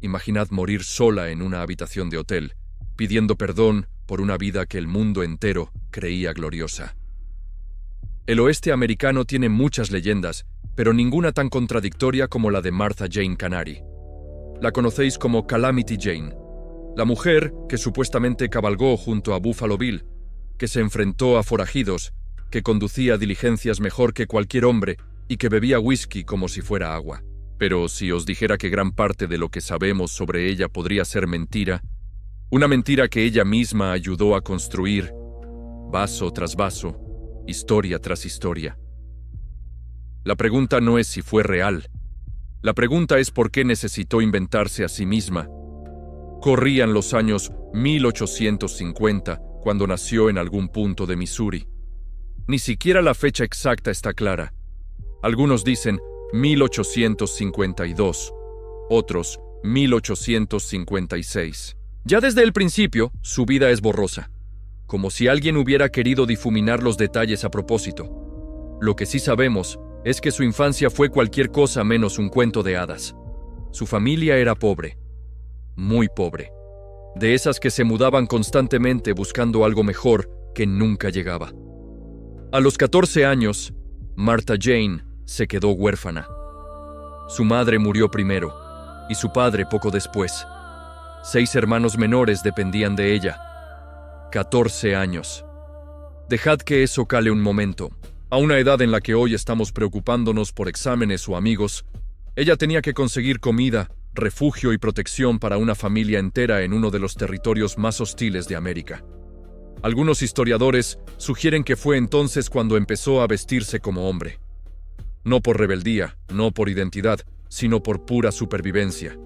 Imaginad morir sola en una habitación de hotel, pidiendo perdón por una vida que el mundo entero creía gloriosa. El oeste americano tiene muchas leyendas, pero ninguna tan contradictoria como la de Martha Jane Canary. La conocéis como Calamity Jane, la mujer que supuestamente cabalgó junto a Buffalo Bill, que se enfrentó a forajidos, que conducía diligencias mejor que cualquier hombre y que bebía whisky como si fuera agua. Pero si os dijera que gran parte de lo que sabemos sobre ella podría ser mentira, una mentira que ella misma ayudó a construir, vaso tras vaso, historia tras historia. La pregunta no es si fue real. La pregunta es por qué necesitó inventarse a sí misma. Corrían los años 1850 cuando nació en algún punto de Missouri. Ni siquiera la fecha exacta está clara. Algunos dicen 1852, otros 1856. Ya desde el principio, su vida es borrosa, como si alguien hubiera querido difuminar los detalles a propósito. Lo que sí sabemos es que su infancia fue cualquier cosa menos un cuento de hadas. Su familia era pobre, muy pobre, de esas que se mudaban constantemente buscando algo mejor que nunca llegaba. A los 14 años, Martha Jane se quedó huérfana. Su madre murió primero, y su padre poco después. 6 hermanos menores dependían de ella. 14 años. Dejad que eso cale un momento. A una edad en la que hoy estamos preocupándonos por exámenes o amigos, ella tenía que conseguir comida, refugio y protección para una familia entera en uno de los territorios más hostiles de América. Algunos historiadores sugieren que fue entonces cuando empezó a vestirse como hombre. No por rebeldía, no por identidad, sino por pura supervivencia.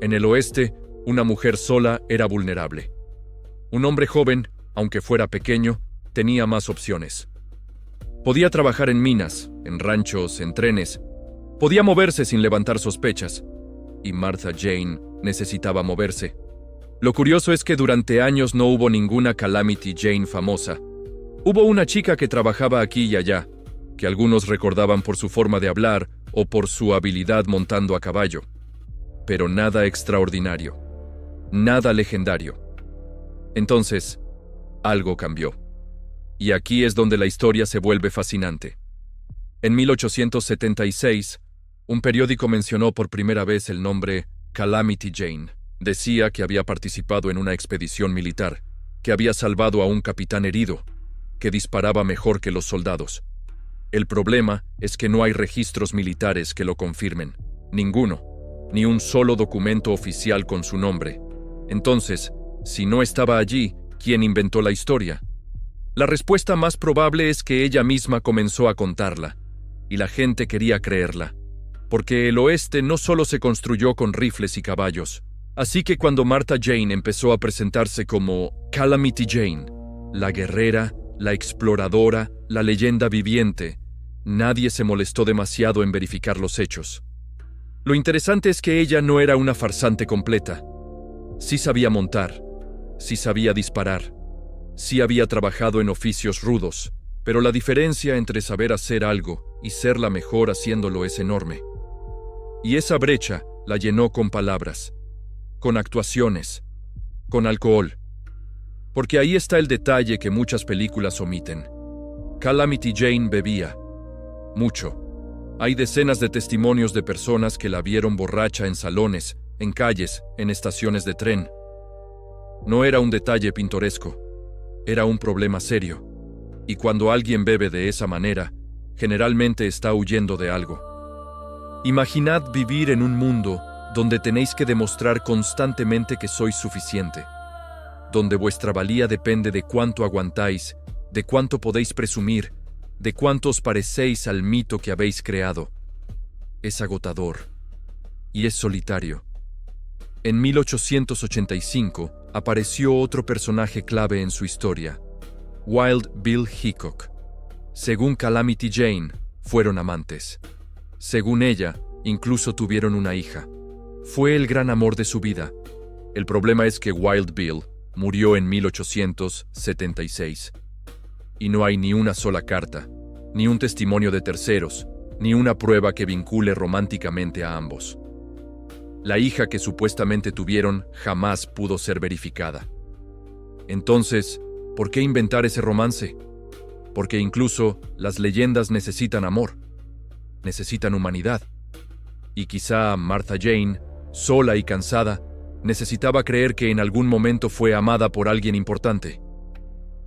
En el oeste, una mujer sola era vulnerable. Un hombre joven, aunque fuera pequeño, tenía más opciones. Podía trabajar en minas, en ranchos, en trenes. Podía moverse sin levantar sospechas. Y Martha Jane necesitaba moverse. Lo curioso es que durante años no hubo ninguna Calamity Jane famosa. Hubo una chica que trabajaba aquí y allá, que algunos recordaban por su forma de hablar o por su habilidad montando a caballo. Pero nada extraordinario, nada legendario. Entonces, algo cambió. Y aquí es donde la historia se vuelve fascinante. En 1876, un periódico mencionó por primera vez el nombre Calamity Jane. Decía que había participado en una expedición militar, que había salvado a un capitán herido, que disparaba mejor que los soldados. El problema es que no hay registros militares que lo confirmen. Ninguno. Ni un solo documento oficial con su nombre. Entonces, si no estaba allí, ¿quién inventó la historia? La respuesta más probable es que ella misma comenzó a contarla, y la gente quería creerla, porque el oeste no solo se construyó con rifles y caballos. Así que cuando Martha Jane empezó a presentarse como Calamity Jane, la guerrera, la exploradora, la leyenda viviente, nadie se molestó demasiado en verificar los hechos. Lo interesante es que ella no era una farsante completa. Sí sabía montar, sí sabía disparar, sí había trabajado en oficios rudos, pero la diferencia entre saber hacer algo y ser la mejor haciéndolo es enorme. Y esa brecha la llenó con palabras, con actuaciones, con alcohol. Porque ahí está el detalle que muchas películas omiten. Calamity Jane bebía. Mucho. Hay decenas de testimonios de personas que la vieron borracha en salones, en calles, en estaciones de tren. No era un detalle pintoresco. Era un problema serio. Y cuando alguien bebe de esa manera, generalmente está huyendo de algo. Imaginad vivir en un mundo donde tenéis que demostrar constantemente que sois suficiente, donde vuestra valía depende de cuánto aguantáis, de cuánto podéis presumir, de cuánto os parecéis al mito que habéis creado. Es agotador y es solitario. En 1885 apareció otro personaje clave en su historia, Wild Bill Hickok. Según Calamity Jane, fueron amantes. Según ella, incluso tuvieron una hija. Fue el gran amor de su vida. El problema es que Wild Bill murió en 1876. Y no hay ni una sola carta, ni un testimonio de terceros, ni una prueba que vincule románticamente a ambos. la hija que supuestamente tuvieron jamás pudo ser verificada. Entonces, ¿por qué inventar ese romance? Porque incluso las leyendas necesitan amor, necesitan humanidad. Y quizá Martha Jane, sola y cansada, necesitaba creer que en algún momento fue amada por alguien importante,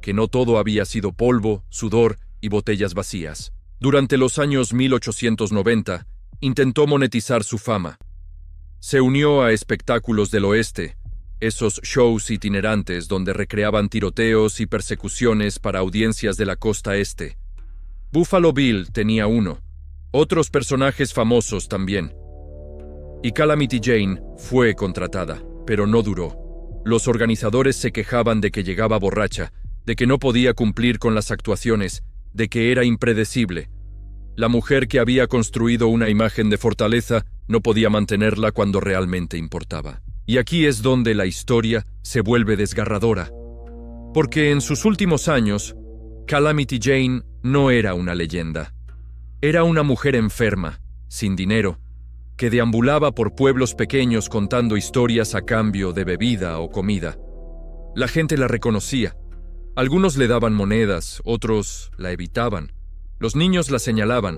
que no todo había sido polvo, sudor y botellas vacías. Durante los años 1890, intentó monetizar su fama. Se unió a espectáculos del oeste, esos shows itinerantes donde recreaban tiroteos y persecuciones para audiencias de la costa este. Buffalo Bill tenía uno, otros personajes famosos también. Y Calamity Jane fue contratada, pero no duró. Los organizadores se quejaban de que llegaba borracha, de que no podía cumplir con las actuaciones, de que era impredecible. La mujer que había construido una imagen de fortaleza no podía mantenerla cuando realmente importaba. Y aquí es donde la historia se vuelve desgarradora. Porque en sus últimos años, Calamity Jane no era una leyenda. Era una mujer enferma, sin dinero, que deambulaba por pueblos pequeños contando historias a cambio de bebida o comida. La gente la reconocía. Algunos le daban monedas, otros la evitaban. Los niños la señalaban.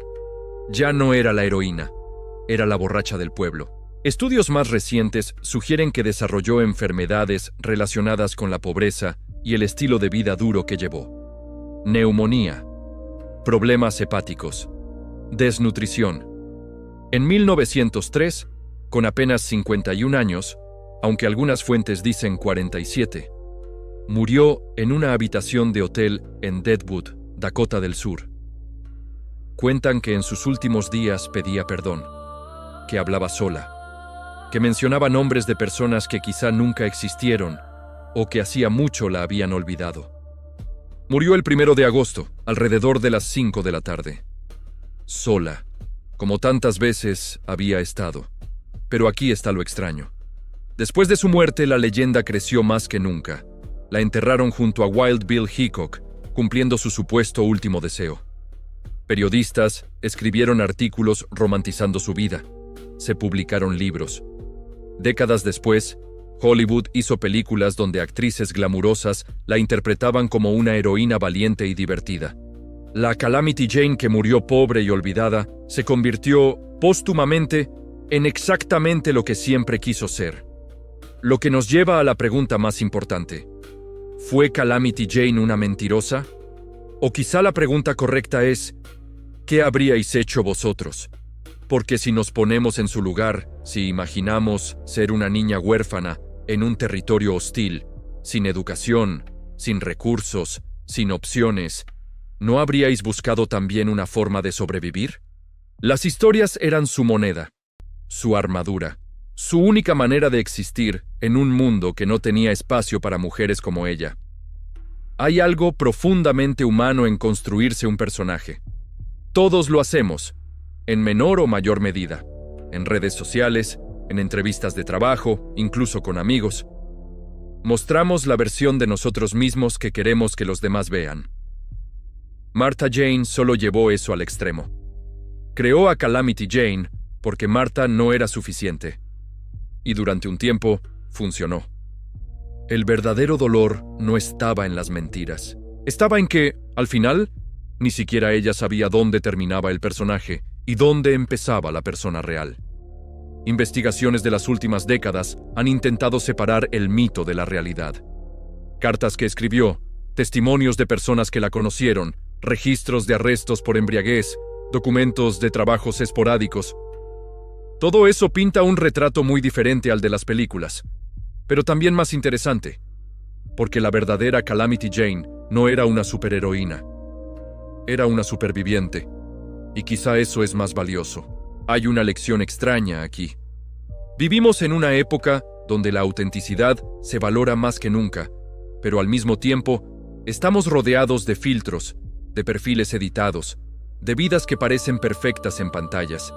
Ya no era la heroína, era la borracha del pueblo. Estudios más recientes sugieren que desarrolló enfermedades relacionadas con la pobreza y el estilo de vida duro que llevó. Neumonía, problemas hepáticos, desnutrición. En 1903, con apenas 51 años, aunque algunas fuentes dicen 47, murió en una habitación de hotel en Deadwood, Dakota del Sur. Cuentan que en sus últimos días pedía perdón, que hablaba sola, que mencionaba nombres de personas que quizá nunca existieron o que hacía mucho la habían olvidado. Murió el 1 de agosto, alrededor de las 5 de la tarde. Sola, como tantas veces había estado. Pero aquí está lo extraño. Después de su muerte, la leyenda creció más que nunca. La enterraron junto a Wild Bill Hickok, cumpliendo su supuesto último deseo. Periodistas escribieron artículos romantizando su vida. Se publicaron libros. Décadas después, Hollywood hizo películas donde actrices glamurosas la interpretaban como una heroína valiente y divertida. La Calamity Jane que murió pobre y olvidada se convirtió, póstumamente, en exactamente lo que siempre quiso ser. Lo que nos lleva a la pregunta más importante. ¿Fue Calamity Jane una mentirosa? O quizá la pregunta correcta es, ¿qué habríais hecho vosotros? Porque si nos ponemos en su lugar, si imaginamos ser una niña huérfana en un territorio hostil, sin educación, sin recursos, sin opciones, ¿no habríais buscado también una forma de sobrevivir? Las historias eran su moneda, su armadura, su única manera de existir en un mundo que no tenía espacio para mujeres como ella. Hay algo profundamente humano en construirse un personaje. Todos lo hacemos, en menor o mayor medida, en redes sociales, en entrevistas de trabajo, incluso con amigos. Mostramos la versión de nosotros mismos que queremos que los demás vean. Martha Jane solo llevó eso al extremo. Creó a Calamity Jane porque Martha no era suficiente. Y durante un tiempo, funcionó. El verdadero dolor no estaba en las mentiras. Estaba en que, al final, ni siquiera ella sabía dónde terminaba el personaje y dónde empezaba la persona real. Investigaciones de las últimas décadas han intentado separar el mito de la realidad. Cartas que escribió, testimonios de personas que la conocieron, registros de arrestos por embriaguez, documentos de trabajos esporádicos. Todo eso pinta un retrato muy diferente al de las películas, pero también más interesante, porque la verdadera Calamity Jane no era una superheroína. Era una superviviente, y quizá eso es más valioso. Hay una lección extraña aquí. Vivimos en una época donde la autenticidad se valora más que nunca, pero al mismo tiempo estamos rodeados de filtros, de perfiles editados, de vidas que parecen perfectas en pantallas.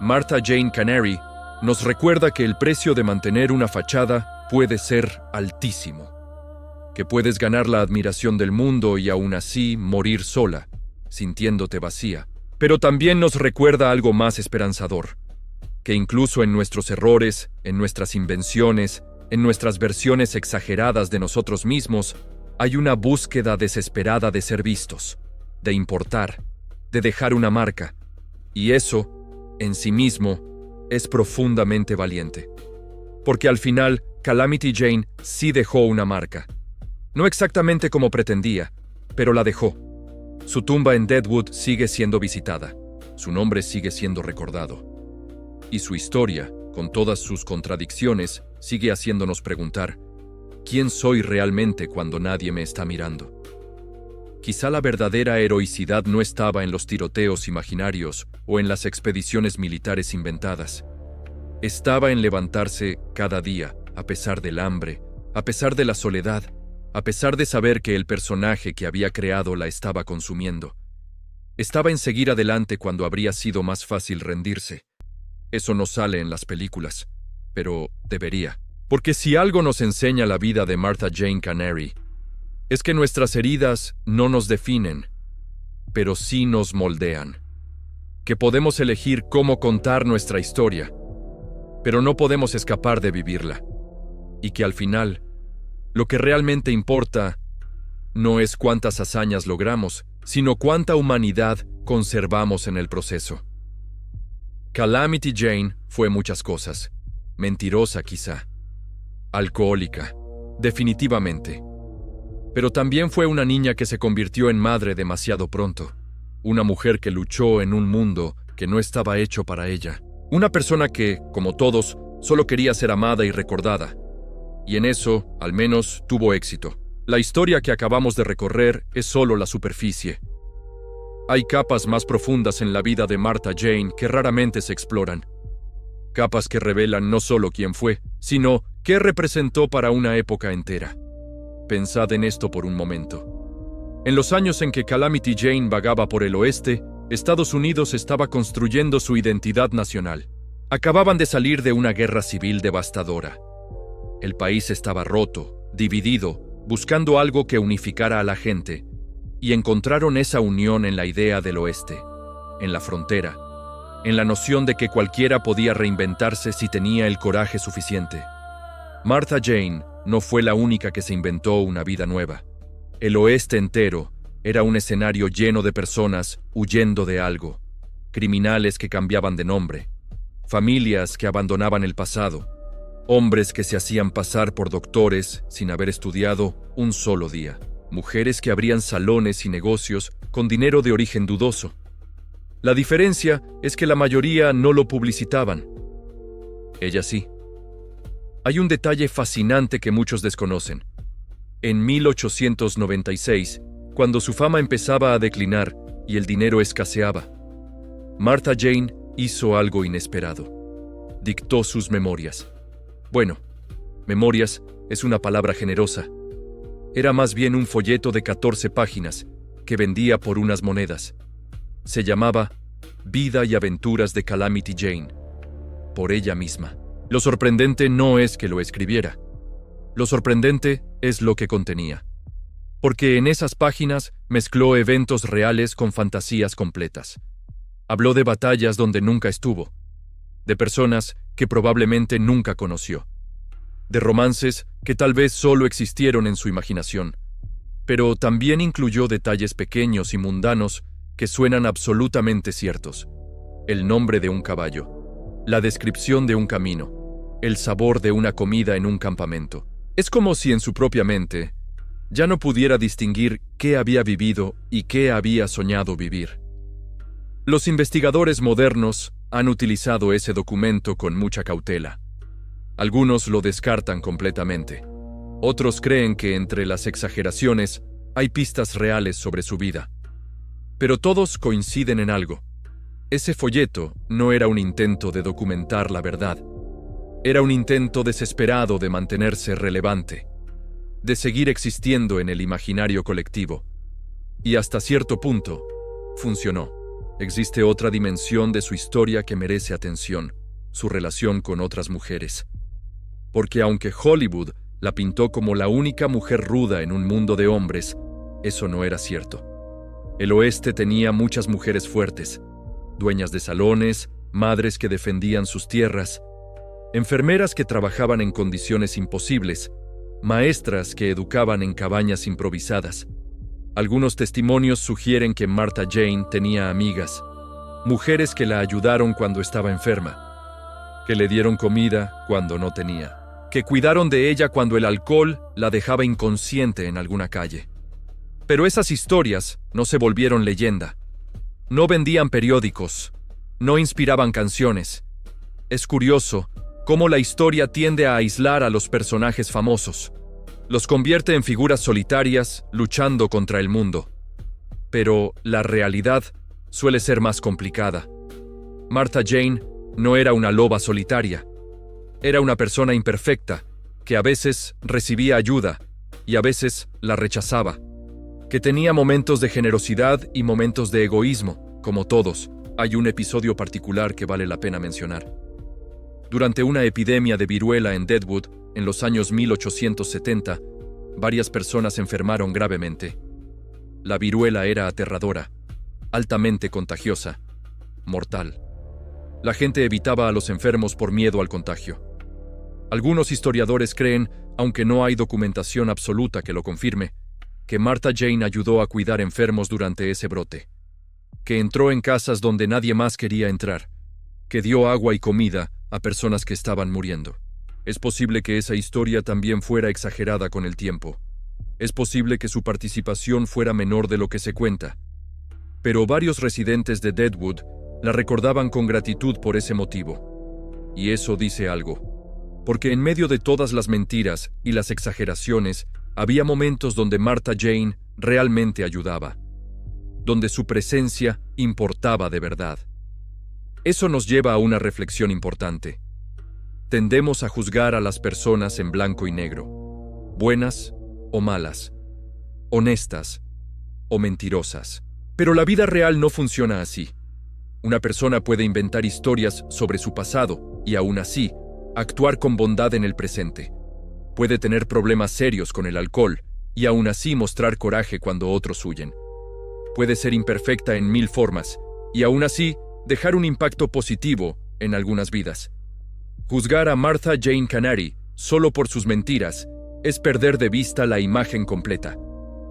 Martha Jane Canary nos recuerda que el precio de mantener una fachada puede ser altísimo, que puedes ganar la admiración del mundo y aún así morir sola, sintiéndote vacía. Pero también nos recuerda algo más esperanzador. que incluso en nuestros errores, en nuestras invenciones, en nuestras versiones exageradas de nosotros mismos, hay una búsqueda desesperada de ser vistos, de importar, de dejar una marca, y eso, en sí mismo, es profundamente valiente. Porque al final, Calamity Jane sí dejó una marca. No exactamente como pretendía, pero la dejó. Su tumba en Deadwood sigue siendo visitada, su nombre sigue siendo recordado. Y su historia, con todas sus contradicciones, sigue haciéndonos preguntar, ¿quién soy realmente cuando nadie me está mirando? Quizá la verdadera heroicidad no estaba en los tiroteos imaginarios o en las expediciones militares inventadas. Estaba en levantarse cada día, a pesar del hambre, a pesar de la soledad, a pesar de saber que el personaje que había creado la estaba consumiendo. Estaba en seguir adelante cuando habría sido más fácil rendirse. Eso no sale en las películas, pero debería. Porque si algo nos enseña la vida de Martha Jane Canary, es que nuestras heridas no nos definen, pero sí nos moldean. Que podemos elegir cómo contar nuestra historia, pero no podemos escapar de vivirla. Y que al final, lo que realmente importa no es cuántas hazañas logramos, sino cuánta humanidad conservamos en el proceso. Calamity Jane fue muchas cosas. Mentirosa quizá. Alcohólica, definitivamente. Pero también fue una niña que se convirtió en madre demasiado pronto. Una mujer que luchó en un mundo que no estaba hecho para ella. Una persona que, como todos, solo quería ser amada y recordada. Y en eso, al menos, tuvo éxito. La historia que acabamos de recorrer es solo la superficie. Hay capas más profundas en la vida de Martha Jane que raramente se exploran. Capas que revelan no solo quién fue, sino qué representó para una época entera. Pensad en esto por un momento. En los años en que Calamity Jane vagaba por el oeste, Estados Unidos estaba construyendo su identidad nacional. Acababan de salir de una guerra civil devastadora. El país estaba roto, dividido, buscando algo que unificara a la gente, y encontraron esa unión en la idea del oeste, en la frontera, en la noción de que cualquiera podía reinventarse si tenía el coraje suficiente. Martha Jane no fue la única que se inventó una vida nueva. El oeste entero era un escenario lleno de personas huyendo de algo, criminales que cambiaban de nombre, familias que abandonaban el pasado, hombres que se hacían pasar por doctores sin haber estudiado un solo día, mujeres que abrían salones y negocios con dinero de origen dudoso. La diferencia es que la mayoría no lo publicitaban. Ella sí. Hay un detalle fascinante que muchos desconocen. En 1896, cuando su fama empezaba a declinar y el dinero escaseaba, Martha Jane hizo algo inesperado. Dictó sus memorias. Bueno, memorias es una palabra generosa. Era más bien un folleto de 14 páginas que vendía por unas monedas. Se llamaba Vida y aventuras de Calamity Jane, por ella misma. Lo sorprendente no es que lo escribiera. Lo sorprendente es lo que contenía. Porque en esas páginas mezcló eventos reales con fantasías completas. Habló de batallas donde nunca estuvo, de personas que probablemente nunca conoció, de romances que tal vez solo existieron en su imaginación, pero también incluyó detalles pequeños y mundanos que suenan absolutamente ciertos. El nombre de un caballo, la descripción de un camino, el sabor de una comida en un campamento. Es como si en su propia mente ya no pudiera distinguir qué había vivido y qué había soñado vivir. Los investigadores modernos han utilizado ese documento con mucha cautela. Algunos lo descartan completamente. Otros creen que entre las exageraciones hay pistas reales sobre su vida. Pero todos coinciden en algo. Ese folleto no era un intento de documentar la verdad. Era un intento desesperado de mantenerse relevante, de seguir existiendo en el imaginario colectivo. Y hasta cierto punto, funcionó. Existe otra dimensión de su historia que merece atención, su relación con otras mujeres. Porque aunque Hollywood la pintó como la única mujer ruda en un mundo de hombres, eso no era cierto. El oeste tenía muchas mujeres fuertes, dueñas de salones, madres que defendían sus tierras, enfermeras que trabajaban en condiciones imposibles, maestras que educaban en cabañas improvisadas. Algunos testimonios sugieren que Martha Jane tenía amigas, mujeres que la ayudaron cuando estaba enferma, que le dieron comida cuando no tenía, que cuidaron de ella cuando el alcohol la dejaba inconsciente en alguna calle. Pero esas historias no se volvieron leyenda. No vendían periódicos, no inspiraban canciones. Es curioso cómo la historia tiende a aislar a los personajes famosos. Los convierte en figuras solitarias luchando contra el mundo. Pero la realidad suele ser más complicada. Martha Jane no era una loba solitaria. Era una persona imperfecta, que a veces recibía ayuda y a veces la rechazaba. Que tenía momentos de generosidad y momentos de egoísmo, como todos. Hay un episodio particular que vale la pena mencionar. Durante una epidemia de viruela en Deadwood, en los años 1870, varias personas enfermaron gravemente. La viruela era aterradora, altamente contagiosa, mortal. La gente evitaba a los enfermos por miedo al contagio. Algunos historiadores creen, aunque no hay documentación absoluta que lo confirme, que Martha Jane ayudó a cuidar enfermos durante ese brote, que entró en casas donde nadie más quería entrar, que dio agua y comida a personas que estaban muriendo. Es posible que esa historia también fuera exagerada con el tiempo. Es posible que su participación fuera menor de lo que se cuenta. Pero varios residentes de Deadwood la recordaban con gratitud por ese motivo. Y eso dice algo. Porque en medio de todas las mentiras y las exageraciones, había momentos donde Martha Jane realmente ayudaba, donde su presencia importaba de verdad. Eso nos lleva a una reflexión importante. Tendemos a juzgar a las personas en blanco y negro, buenas o malas, honestas o mentirosas. Pero la vida real no funciona así. Una persona puede inventar historias sobre su pasado y aún así, actuar con bondad en el presente. Puede tener problemas serios con el alcohol y aún así mostrar coraje cuando otros huyen. Puede ser imperfecta en 1000 formas y aún así dejar un impacto positivo en algunas vidas. Juzgar a Martha Jane Canary solo por sus mentiras es perder de vista la imagen completa,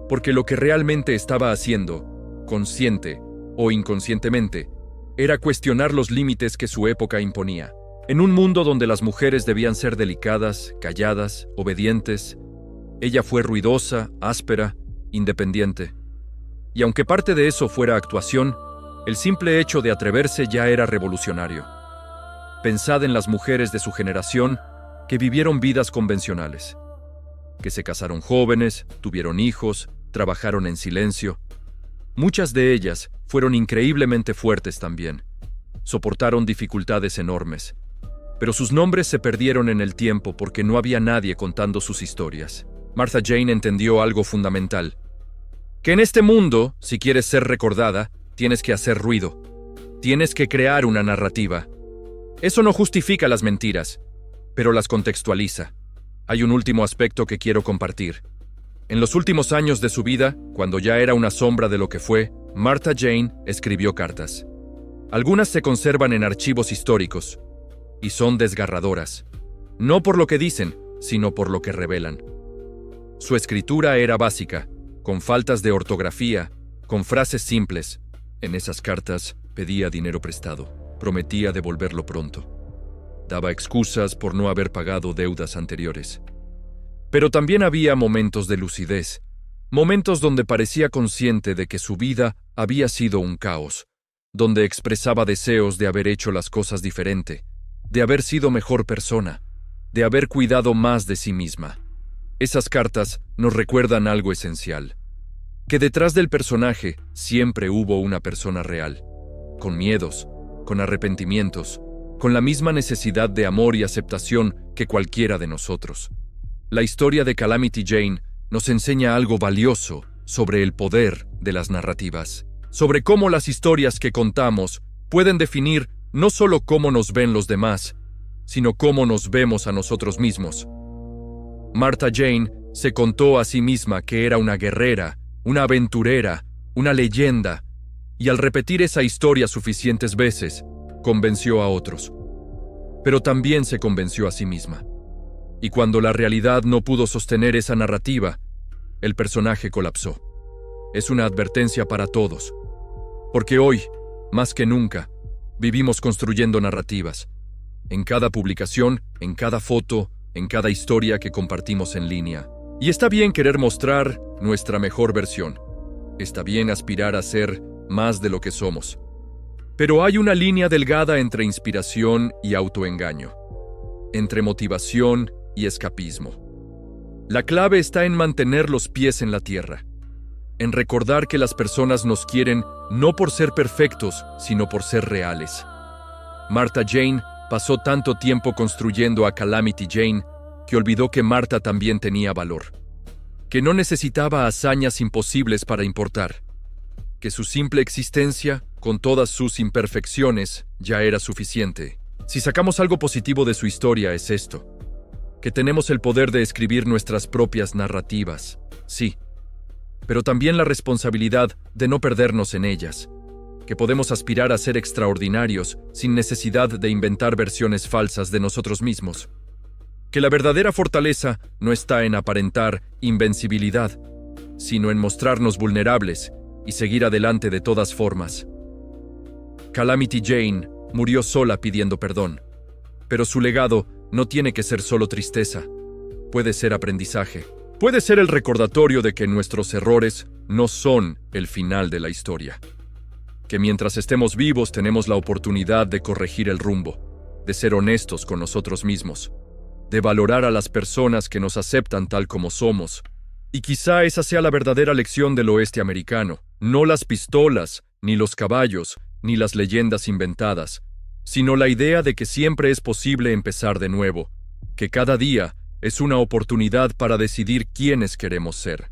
porque lo que realmente estaba haciendo, consciente o inconscientemente, era cuestionar los límites que su época imponía. En un mundo donde las mujeres debían ser delicadas, calladas, obedientes, ella fue ruidosa, áspera, independiente. Y aunque parte de eso fuera actuación, el simple hecho de atreverse ya era revolucionario. Pensad en las mujeres de su generación que vivieron vidas convencionales, que se casaron jóvenes, tuvieron hijos, trabajaron en silencio. Muchas de ellas fueron increíblemente fuertes también. Soportaron dificultades enormes. Pero sus nombres se perdieron en el tiempo porque no había nadie contando sus historias. Martha Jane entendió algo fundamental. Que en este mundo, si quieres ser recordada, tienes que hacer ruido. Tienes que crear una narrativa. Eso no justifica las mentiras, pero las contextualiza. Hay un último aspecto que quiero compartir. En los últimos años de su vida, cuando ya era una sombra de lo que fue, Martha Jane escribió cartas. Algunas se conservan en archivos históricos, y son desgarradoras. No por lo que dicen, sino por lo que revelan. Su escritura era básica, con faltas de ortografía, con frases simples. En esas cartas pedía dinero prestado. Prometía devolverlo pronto. Daba excusas por no haber pagado deudas anteriores. Pero también había momentos de lucidez, momentos donde parecía consciente de que su vida había sido un caos, donde expresaba deseos de haber hecho las cosas diferente, de haber sido mejor persona, de haber cuidado más de sí misma. Esas cartas nos recuerdan algo esencial, que detrás del personaje siempre hubo una persona real, con miedos, con arrepentimientos, con la misma necesidad de amor y aceptación que cualquiera de nosotros. La historia de Calamity Jane nos enseña algo valioso sobre el poder de las narrativas, sobre cómo las historias que contamos pueden definir no solo cómo nos ven los demás, sino cómo nos vemos a nosotros mismos. Martha Jane se contó a sí misma que era una guerrera, una aventurera, una leyenda, y al repetir esa historia suficientes veces, convenció a otros, pero también se convenció a sí misma. Y cuando la realidad no pudo sostener esa narrativa, el personaje colapsó. Es una advertencia para todos, porque hoy, más que nunca, vivimos construyendo narrativas. En cada publicación, en cada foto, en cada historia que compartimos en línea. Y está bien querer mostrar nuestra mejor versión. Está bien aspirar a ser más de lo que somos. Pero hay una línea delgada entre inspiración y autoengaño, entre motivación y escapismo. La clave está en mantener los pies en la tierra, en recordar que las personas nos quieren no por ser perfectos, sino por ser reales. Martha Jane pasó tanto tiempo construyendo a Calamity Jane que olvidó que Martha también tenía valor, que no necesitaba hazañas imposibles para importar, que su simple existencia, con todas sus imperfecciones, ya era suficiente. Si sacamos algo positivo de su historia es esto, que tenemos el poder de escribir nuestras propias narrativas, sí, pero también la responsabilidad de no perdernos en ellas, que podemos aspirar a ser extraordinarios sin necesidad de inventar versiones falsas de nosotros mismos, que la verdadera fortaleza no está en aparentar invencibilidad, sino en mostrarnos vulnerables y seguir adelante de todas formas. Calamity Jane murió sola pidiendo perdón, pero su legado no tiene que ser solo tristeza, puede ser aprendizaje, puede ser el recordatorio de que nuestros errores no son el final de la historia, que mientras estemos vivos tenemos la oportunidad de corregir el rumbo, de ser honestos con nosotros mismos, de valorar a las personas que nos aceptan tal como somos. Y quizá esa sea la verdadera lección del oeste americano, no las pistolas, ni los caballos, ni las leyendas inventadas, sino la idea de que siempre es posible empezar de nuevo, que cada día es una oportunidad para decidir quiénes queremos ser.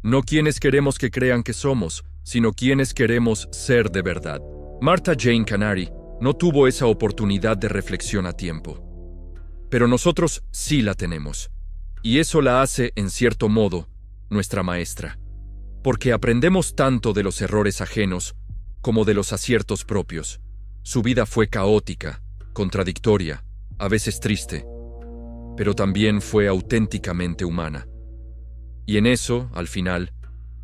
No quiénes queremos que crean que somos, sino quiénes queremos ser de verdad. Martha Jane Canary no tuvo esa oportunidad de reflexión a tiempo. Pero nosotros sí la tenemos. Y eso la hace, en cierto modo, nuestra maestra. Porque aprendemos tanto de los errores ajenos como de los aciertos propios. Su vida fue caótica, contradictoria, a veces triste, pero también fue auténticamente humana. Y en eso, al final,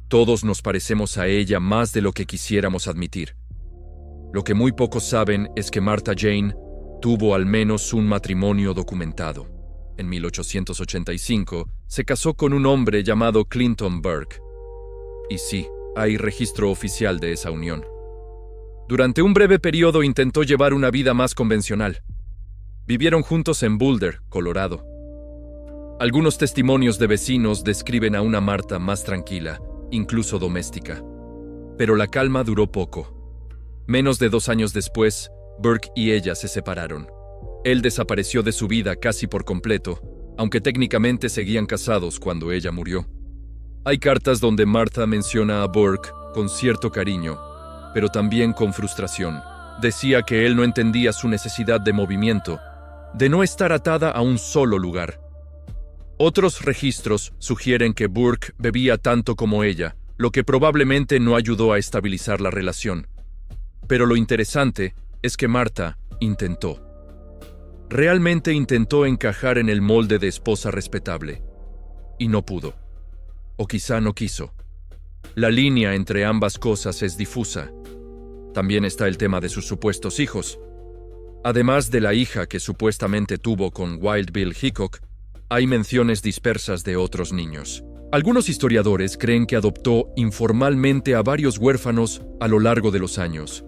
todos nos parecemos a ella más de lo que quisiéramos admitir. Lo que muy pocos saben es que Martha Jane tuvo al menos un matrimonio documentado. En 1885 se casó con un hombre llamado Clinton Burke. Y sí, hay registro oficial de esa unión. Durante un breve periodo intentó llevar una vida más convencional. Vivieron juntos en Boulder, Colorado. Algunos testimonios de vecinos describen a una Martha más tranquila, incluso doméstica. Pero la calma duró poco. Menos de 2 años después, Burke y ella se separaron. Él desapareció de su vida casi por completo, aunque técnicamente seguían casados cuando ella murió. Hay cartas donde Martha menciona a Burke con cierto cariño, pero también con frustración. Decía que él no entendía su necesidad de movimiento, de no estar atada a un solo lugar. Otros registros sugieren que Burke bebía tanto como ella, lo que probablemente no ayudó a estabilizar la relación. Pero lo interesante es que Martha intentó. Realmente intentó encajar en el molde de esposa respetable. Y no pudo. O quizá no quiso. La línea entre ambas cosas es difusa. También está el tema de sus supuestos hijos. Además de la hija que supuestamente tuvo con Wild Bill Hickok, hay menciones dispersas de otros niños. Algunos historiadores creen que adoptó informalmente a varios huérfanos a lo largo de los años,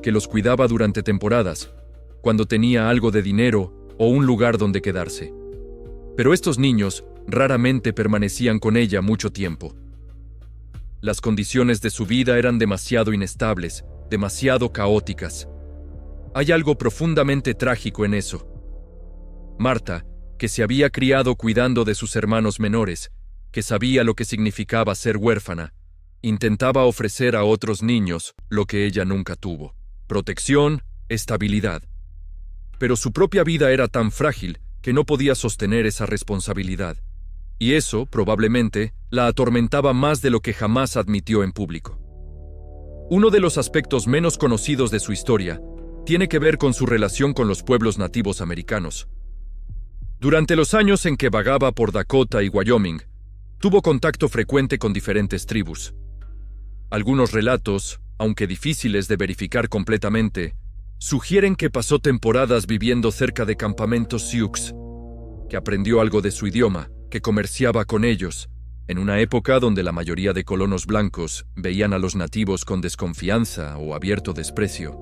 que los cuidaba durante temporadas, cuando tenía algo de dinero o un lugar donde quedarse. Pero estos niños raramente permanecían con ella mucho tiempo. Las condiciones de su vida eran demasiado inestables, demasiado caóticas. Hay algo profundamente trágico en eso. Martha, que se había criado cuidando de sus hermanos menores, que sabía lo que significaba ser huérfana, intentaba ofrecer a otros niños lo que ella nunca tuvo: protección, estabilidad. Pero su propia vida era tan frágil que no podía sostener esa responsabilidad, y eso, probablemente, la atormentaba más de lo que jamás admitió en público. Uno de los aspectos menos conocidos de su historia tiene que ver con su relación con los pueblos nativos americanos. Durante los años en que vagaba por Dakota y Wyoming, tuvo contacto frecuente con diferentes tribus. Algunos relatos, aunque difíciles de verificar completamente, sugieren que pasó temporadas viviendo cerca de campamentos Sioux, que aprendió algo de su idioma, que comerciaba con ellos, en una época donde la mayoría de colonos blancos veían a los nativos con desconfianza o abierto desprecio.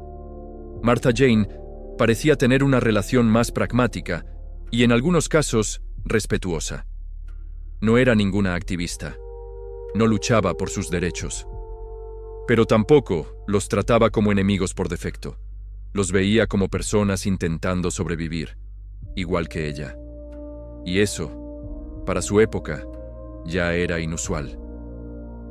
Martha Jane parecía tener una relación más pragmática y, en algunos casos, respetuosa. No era ninguna activista. No luchaba por sus derechos. Pero tampoco los trataba como enemigos por defecto. Los veía como personas intentando sobrevivir, igual que ella. Y eso, para su época, ya era inusual.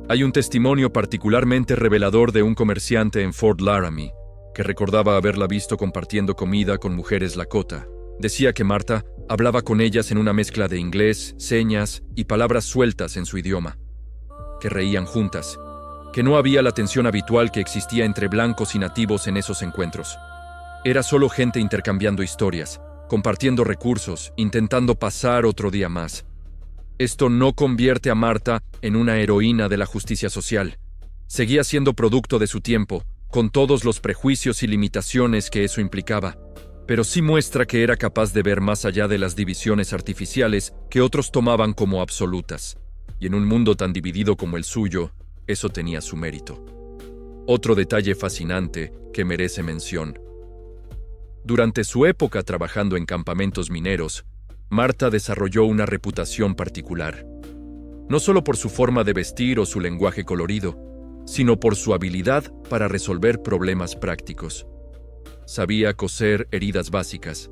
Hay un testimonio particularmente revelador de un comerciante en Fort Laramie que recordaba haberla visto compartiendo comida con mujeres Lakota. Decía que Martha hablaba con ellas en una mezcla de inglés, señas y palabras sueltas en su idioma, que reían juntas, que no había la tensión habitual que existía entre blancos y nativos en esos encuentros. Era solo gente intercambiando historias, compartiendo recursos, intentando pasar otro día más. Esto no convierte a Martha en una heroína de la justicia social. Seguía siendo producto de su tiempo, con todos los prejuicios y limitaciones que eso implicaba, pero sí muestra que era capaz de ver más allá de las divisiones artificiales que otros tomaban como absolutas. Y en un mundo tan dividido como el suyo, eso tenía su mérito. Otro detalle fascinante que merece mención. Durante su época trabajando en campamentos mineros, Martha desarrolló una reputación particular, no solo por su forma de vestir o su lenguaje colorido, sino por su habilidad para resolver problemas prácticos. Sabía coser heridas básicas,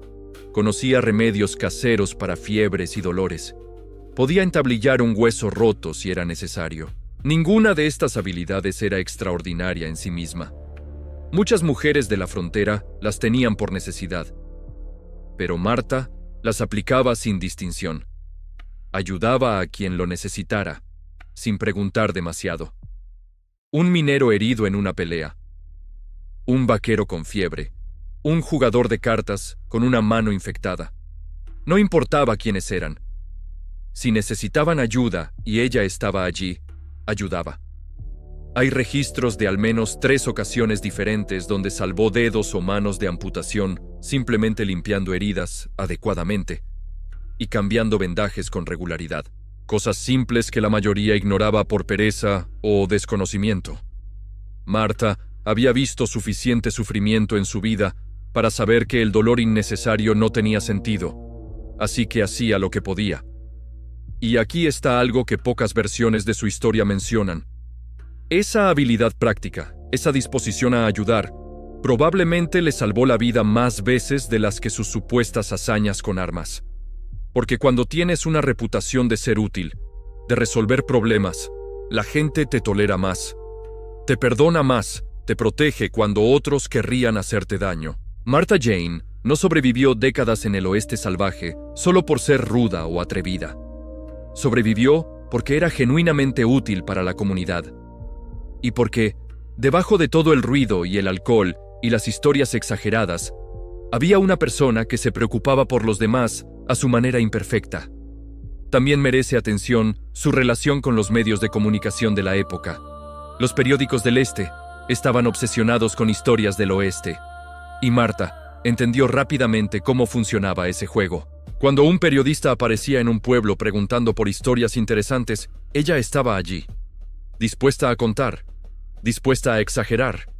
conocía remedios caseros para fiebres y dolores, podía entablillar un hueso roto si era necesario. Ninguna de estas habilidades era extraordinaria en sí misma. Muchas mujeres de la frontera las tenían por necesidad, pero Martha las aplicaba sin distinción. Ayudaba a quien lo necesitara, sin preguntar demasiado. Un minero herido en una pelea, un vaquero con fiebre, un jugador de cartas con una mano infectada. No importaba quiénes eran. Si necesitaban ayuda y ella estaba allí, ayudaba. Hay registros de al menos 3 ocasiones diferentes donde salvó dedos o manos de amputación simplemente limpiando heridas adecuadamente y cambiando vendajes con regularidad. Cosas simples que la mayoría ignoraba por pereza o desconocimiento. Martha había visto suficiente sufrimiento en su vida para saber que el dolor innecesario no tenía sentido, así que hacía lo que podía. Y aquí está algo que pocas versiones de su historia mencionan. Esa habilidad práctica, esa disposición a ayudar, probablemente le salvó la vida más veces de las que sus supuestas hazañas con armas. Porque cuando tienes una reputación de ser útil, de resolver problemas, la gente te tolera más, te perdona más, te protege cuando otros querrían hacerte daño. Martha Jane no sobrevivió décadas en el oeste salvaje solo por ser ruda o atrevida. Sobrevivió porque era genuinamente útil para la comunidad. Y porque, debajo de todo el ruido y el alcohol y las historias exageradas, había una persona que se preocupaba por los demás a su manera imperfecta. También merece atención su relación con los medios de comunicación de la época. Los periódicos del este estaban obsesionados con historias del oeste, y Martha entendió rápidamente cómo funcionaba ese juego. Cuando un periodista aparecía en un pueblo preguntando por historias interesantes, ella estaba allí, dispuesta a contar, dispuesta a exagerar,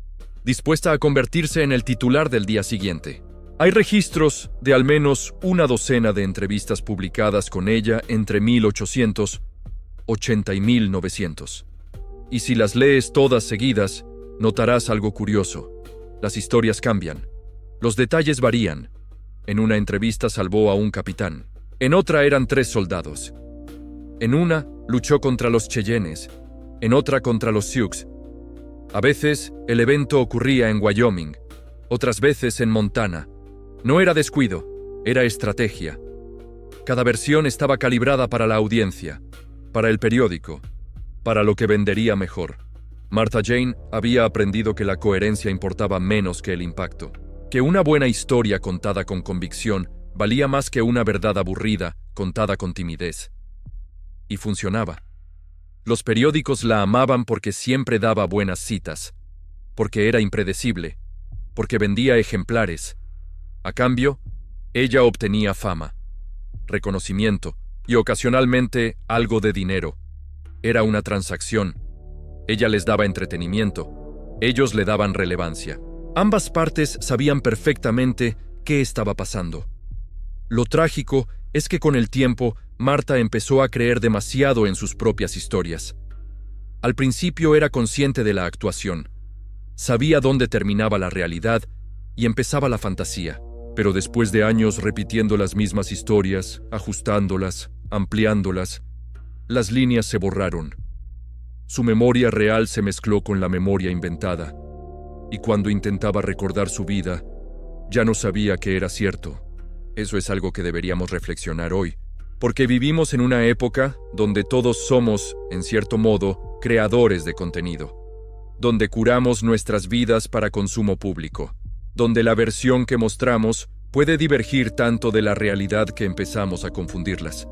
dispuesta a convertirse en el titular del día siguiente. Hay registros de al menos una docena de entrevistas publicadas con ella entre 1880 y 1900. Y si las lees todas seguidas, notarás algo curioso. Las historias cambian. Los detalles varían. En una entrevista salvó a un capitán. En otra eran 3 soldados. En una, luchó contra los Cheyennes. En otra, contra los Sioux. A veces, el evento ocurría en Wyoming. Otras veces en Montana. No era descuido, era estrategia. Cada versión estaba calibrada para la audiencia, para el periódico, para lo que vendería mejor. Martha Jane había aprendido que la coherencia importaba menos que el impacto. que una buena historia contada con convicción valía más que una verdad aburrida contada con timidez. Y funcionaba. Los periódicos la amaban porque siempre daba buenas citas, porque era impredecible, porque vendía ejemplares. A cambio, ella obtenía fama, reconocimiento y ocasionalmente algo de dinero. Era una transacción. Ella les daba entretenimiento, ellos le daban relevancia. Ambas partes sabían perfectamente qué estaba pasando. Lo trágico es que con el tiempo, Marta empezó a creer demasiado en sus propias historias. Al principio era consciente de la actuación. Sabía dónde terminaba la realidad y empezaba la fantasía. Pero después de años repitiendo las mismas historias, ajustándolas, ampliándolas, las líneas se borraron. Su memoria real se mezcló con la memoria inventada, y cuando intentaba recordar su vida, ya no sabía que era cierto. Eso es algo que deberíamos reflexionar hoy, porque vivimos en una época donde todos somos, en cierto modo, creadores de contenido, donde curamos nuestras vidas para consumo público, donde la versión que mostramos puede divergir tanto de la realidad que empezamos a confundirlas.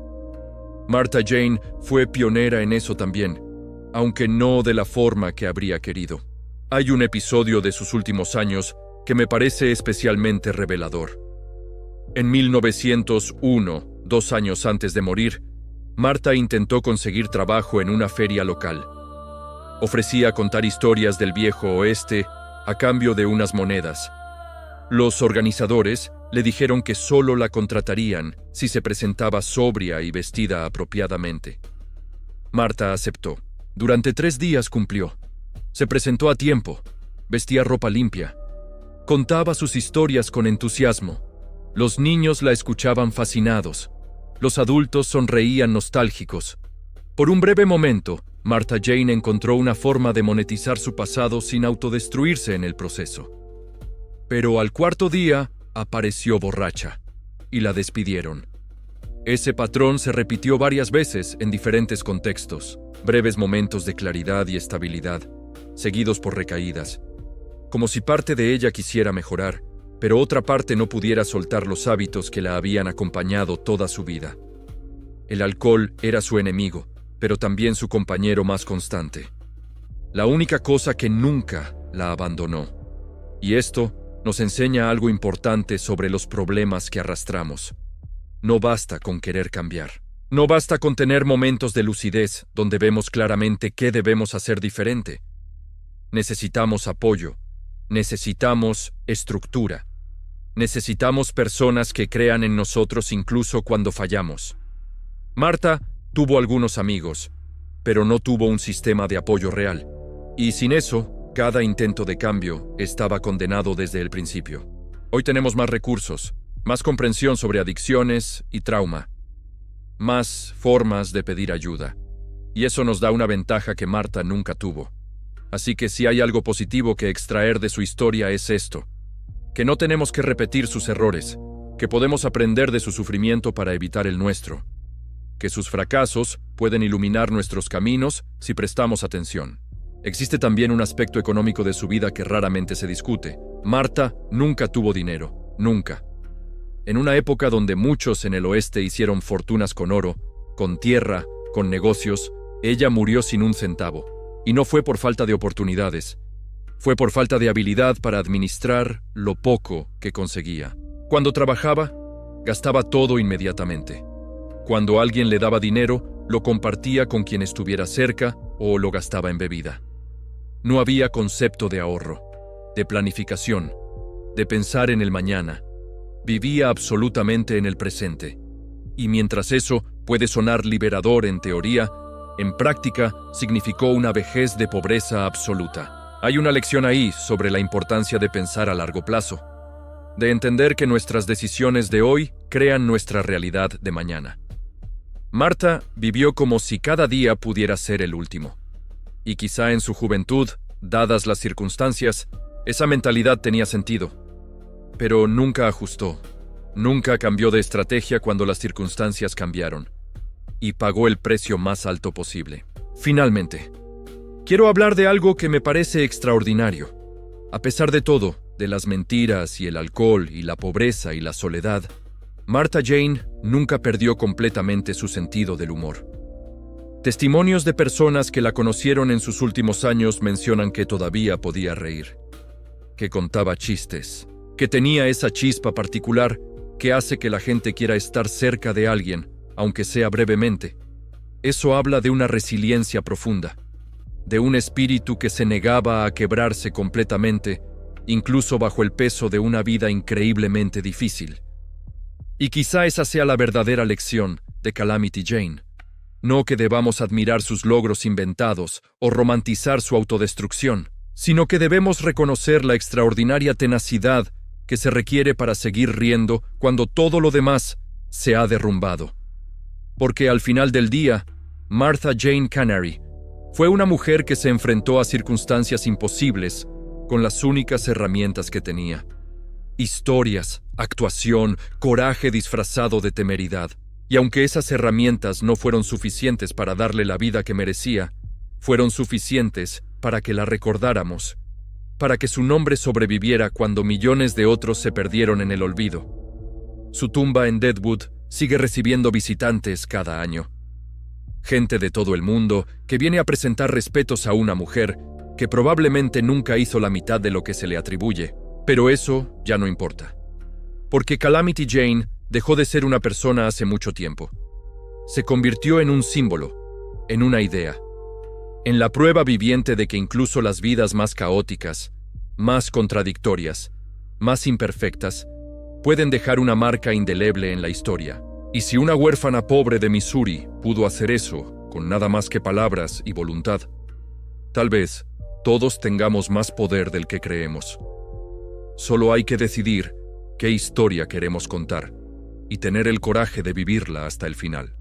Marta Jane fue pionera en eso también, aunque no de la forma que habría querido. Hay un episodio de sus últimos años que me parece especialmente revelador. En 1901, 2 años antes de morir, Marta intentó conseguir trabajo en una feria local. Ofrecía contar historias del viejo oeste a cambio de unas monedas. Los organizadores le dijeron que solo la contratarían si se presentaba sobria y vestida apropiadamente. Marta aceptó. Durante 3 días cumplió. Se presentó a tiempo, vestía ropa limpia. Contaba sus historias con entusiasmo. Los niños la escuchaban fascinados. Los adultos sonreían nostálgicos. Por un breve momento, Marta Jane encontró una forma de monetizar su pasado sin autodestruirse en el proceso. Pero al 4.º día, apareció borracha, y la despidieron. Ese patrón se repitió varias veces en diferentes contextos, breves momentos de claridad y estabilidad, seguidos por recaídas, como si parte de ella quisiera mejorar, pero otra parte no pudiera soltar los hábitos que la habían acompañado toda su vida. El alcohol era su enemigo, pero también su compañero más constante. La única cosa que nunca la abandonó. Y esto nos enseña algo importante sobre los problemas que arrastramos. No basta con querer cambiar. No basta con tener momentos de lucidez donde vemos claramente qué debemos hacer diferente. Necesitamos apoyo. Necesitamos estructura. Necesitamos personas que crean en nosotros incluso cuando fallamos. Marta tuvo algunos amigos, pero no tuvo un sistema de apoyo real. Y sin eso, cada intento de cambio estaba condenado desde el principio. Hoy tenemos más recursos, más comprensión sobre adicciones y trauma, más formas de pedir ayuda. Y eso nos da una ventaja que Marta nunca tuvo. Así que si hay algo positivo que extraer de su historia es esto: que no tenemos que repetir sus errores, que podemos aprender de su sufrimiento para evitar el nuestro, que sus fracasos pueden iluminar nuestros caminos si prestamos atención. Existe también un aspecto económico de su vida que raramente se discute. Marta nunca tuvo dinero, nunca. En una época donde muchos en el oeste hicieron fortunas con oro, con tierra, con negocios, ella murió sin un centavo. Y no fue por falta de oportunidades. Fue por falta de habilidad para administrar lo poco que conseguía. Cuando trabajaba, gastaba todo inmediatamente. Cuando alguien le daba dinero, lo compartía con quien estuviera cerca o lo gastaba en bebida. No había concepto de ahorro, de planificación, de pensar en el mañana. Vivía absolutamente en el presente. Y mientras eso puede sonar liberador en teoría, en práctica significó una vejez de pobreza absoluta. Hay una lección ahí sobre la importancia de pensar a largo plazo, de entender que nuestras decisiones de hoy crean nuestra realidad de mañana. Marta vivió como si cada día pudiera ser el último. Y quizá en su juventud, dadas las circunstancias, esa mentalidad tenía sentido. Pero nunca ajustó, nunca cambió de estrategia cuando las circunstancias cambiaron. Y pagó el precio más alto posible. Finalmente, quiero hablar de algo que me parece extraordinario. A pesar de todo, de las mentiras y el alcohol y la pobreza y la soledad, Martha Jane nunca perdió completamente su sentido del humor. Testimonios de personas que la conocieron en sus últimos años mencionan que todavía podía reír, que contaba chistes, que tenía esa chispa particular que hace que la gente quiera estar cerca de alguien, aunque sea brevemente. Eso habla de una resiliencia profunda, de un espíritu que se negaba a quebrarse completamente, incluso bajo el peso de una vida increíblemente difícil. Y quizá esa sea la verdadera lección de Calamity Jane. No que debamos admirar sus logros inventados o romantizar su autodestrucción, sino que debemos reconocer la extraordinaria tenacidad que se requiere para seguir riendo cuando todo lo demás se ha derrumbado. Porque al final del día, Martha Jane Canary fue una mujer que se enfrentó a circunstancias imposibles con las únicas herramientas que tenía. Historias, actuación, coraje disfrazado de temeridad. Y aunque esas herramientas no fueron suficientes para darle la vida que merecía, fueron suficientes para que la recordáramos, para que su nombre sobreviviera cuando millones de otros se perdieron en el olvido. Su tumba en Deadwood sigue recibiendo visitantes cada año. Gente de todo el mundo que viene a presentar respetos a una mujer que probablemente nunca hizo la mitad de lo que se le atribuye, pero eso ya no importa. Porque Calamity Jane dejó de ser una persona hace mucho tiempo. Se convirtió en un símbolo, en una idea, en la prueba viviente de que incluso las vidas más caóticas, más contradictorias, más imperfectas, pueden dejar una marca indeleble en la historia. Y si una huérfana pobre de Missouri pudo hacer eso con nada más que palabras y voluntad, tal vez todos tengamos más poder del que creemos. Solo hay que decidir qué historia queremos contar y tener el coraje de vivirla hasta el final.